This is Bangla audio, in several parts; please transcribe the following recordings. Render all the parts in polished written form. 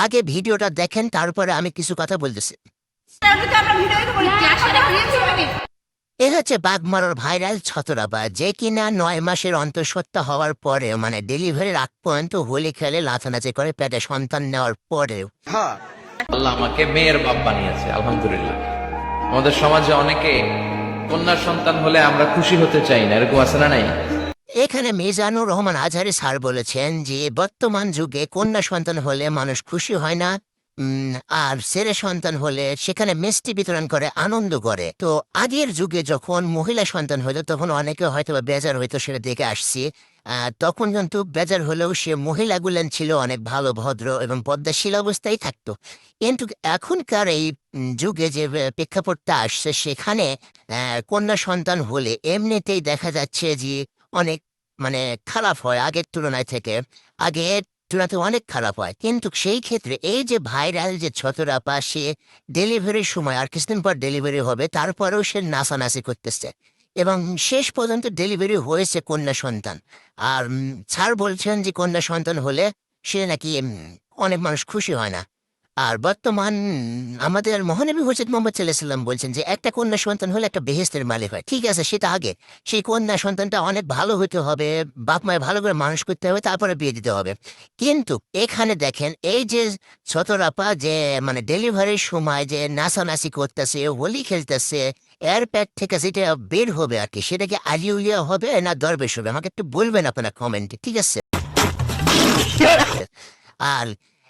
আগে ভিডিওটা দেখেন, তারপরে আমি কিছু কথা বলতেছি। এ হচ্ছে বাঘমারার ভাইরাল ছতরাপা, যে কিনা ৯ মাসের অন্তঃসত্ত্বা হওয়ার পরেও মানে ডেলিভারির আগ পর্যন্ত হোলি খেলে লাথানাচি করে পেটে সন্তান নেওয়ার পরেও। আল্লাহ আমাকে মেয়ের বাপ বানিয়েছে, আলহামদুলিল্লাহ। আমাদের সমাজে অনেকে কন্যার সন্তান হলে আমরা খুশি হতে চাই না, এরকম আছে না নাই? এখানে মিজানুর রহমান আজহারি স্যার বলেছেন যে বর্তমান যুগে কন্যা সন্তান হলে মানুষ খুশি হয় না, আর ছেলে সন্তান হলে সেখানে মিষ্টি বিতরণ করে আনন্দ করে। তো আগের যুগে যখন মহিলা সন্তান হইতো তখন অনেকে হয়তো বা বেজার হইতো, সেটা দেখে আসছি। তখন কিন্তু বেজার হলেও সে মহিলাগুলেন ছিল অনেক ভালো, ভদ্র এবং পদ্মাশীল অবস্থায় থাকতো। কিন্তু এখনকার এই যুগে যে প্রেক্ষাপটটা আসছে, সেখানে কন্যা সন্তান হলে এমনিতেই দেখা যাচ্ছে যে অনেক মানে খারাপ হয় আগের তুলনায় থেকে। আগের তুলনাতে অনেক খারাপ হয়। কিন্তু সেই ক্ষেত্রে এই যে ভাইরাল যে ছতরাপা, সে ডেলিভারির সময় আর কিছুদিন পর ডেলিভারি হবে, তারপরেও সে নাচানাচি করতেছে এবং শেষ পর্যন্ত ডেলিভারি হয়েছে কন্যা সন্তান। আর স্যার বলছেন যে কন্যা সন্তান হলে সে নাকি অনেক মানুষ খুশি হয় না। আর বর্তমান আমাদের মহানবী হজরত মোহাম্মদ সাল্লাল্লাহু আলাইহি ওয়াসাল্লাম বলছেন যে একটা কন্যা সন্তান হলে একটা বেহেশতের মালিক হয়। ঠিক আছে, সেটা আগে। সেই কন্যা সন্তানটা অনেক ভালো হতে হবে, বাপ মায়ের ভালো করে মানুষ করতে হবে, তারপরে বিয়ে দিতে হবে। কিন্তু এখানে দেখেন এই যে ছতরাপা যে মানে ডেলিভারির সময় যে নাচানাচি করতেছে, হোলি খেলতেছে, এর পেট থেকে যেটা বের হবে আর কি, সেটা কি আলিউলিয়া হবে না দরবেশ হবে? আমাকে একটু বলবেন আপনারা কমেন্টে, ঠিক আছে? আর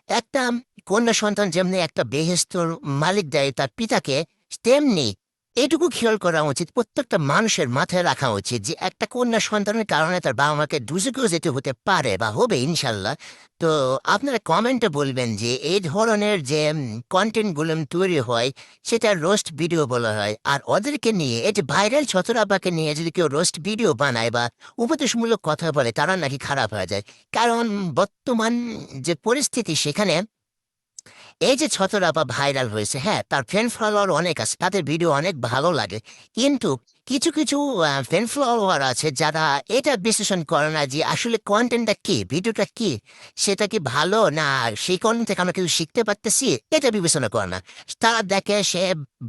একটা কন্যা সন্তান যেমনি একটা বেহেশতর মালিক দেয় তার পিতাকে, তেমনি এটুকু খেয়াল করা উচিত, প্রত্যেকটা মানুষের মাথায় রাখা উচিত যে একটা কন্যা সন্তানের কারণে তার বাবা মাকে দুজকেও যেতে হতে পারে বা হবে ইনশাল্লাহ। তো আপনারা কমেন্টে বলবেন যে এই ধরনের যে কন্টেন্টগুলো তৈরি হয় সেটা রোস্ট ভিডিও বলা হয়। আর ওদেরকে নিয়ে এই যে ভাইরাল ছতরাপাকে নিয়ে যদি কেউ রোস্ট ভিডিও বানায় বা উপদেশমূলক কথা বলে, তারা নাকি খারাপ হয়ে যায়। কারণ বর্তমান যে পরিস্থিতি, সেখানে এই যে ছতরাপা ভাইরাল হয়েছে, হ্যাঁ, তার ফ্যান ফলোয়ার অনেক আছে, তাদের ভিডিও অনেক ভালো লাগে। কিন্তু কিছু কিছু ফ্যান ফলোয়ার আছে যারা এটা বিশ্লেষণ করে না যে আসলে কন্টেন্টটা কি, ভিডিওটা কি, সেটা কি ভালো না সেই কন্টেন্ট থেকে আমরা কিছু শিখতে পারতেছি, এটা বিবেচনা করে না। তারা দেখে সে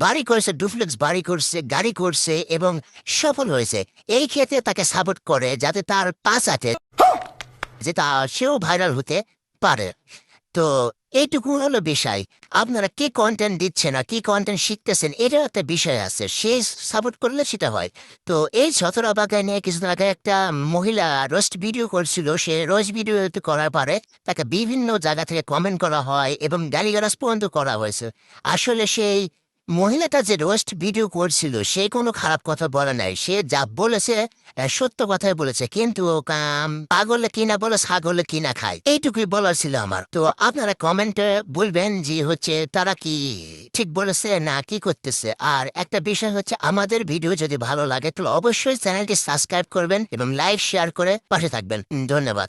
বাড়ি করেছে, ডুপ্লেক্স বাড়ি করছে, গাড়ি করছে এবং সফল হয়েছে, এই ক্ষেত্রে তাকে সাপোর্ট করে যাতে তার পাঁচ আছে, যে তা সেও ভাইরাল হতে পারে। তো এইটুকু হলো বিষয়। আপনারা কি কন্টেন্ট দিচ্ছেন আর কি কন্টেন্ট শিখতেছেন, এটাও একটা বিষয় আছে, সে সাপোর্ট করলে সেটা হয়। তো এই ছতরাপাকে নিয়ে কিছুদিন আগে একটা মহিলা রোস্ট ভিডিও করছিল, সে রোস্ট ভিডিও করার পরে তাকে বিভিন্ন জায়গা থেকে কমেন্ট করা হয় এবং গালিগালাজ পর্যন্ত করা হয়েছে। আসলে সেই মহিলাটা যে রোস্ট ভিডিও করছিল সে কোনো খারাপ কথা বলে নাই, সে যা বলেছে সত্য কথাই বলেছে। কিন্তু পাগলে কিনা বলে ছাগলে কিনা খায়, এইটুকুই বলার ছিল আমার। তো আপনারা কমেন্টে বলবেন যে হচ্ছে তারা কি ঠিক বলেছে না কি করতেছে। আর একটা বিষয় হচ্ছে, আমাদের ভিডিও যদি ভালো লাগে তাহলে অবশ্যই চ্যানেলটি সাবস্ক্রাইব করবেন এবং লাইক শেয়ার করে পাশে থাকবেন। ধন্যবাদ।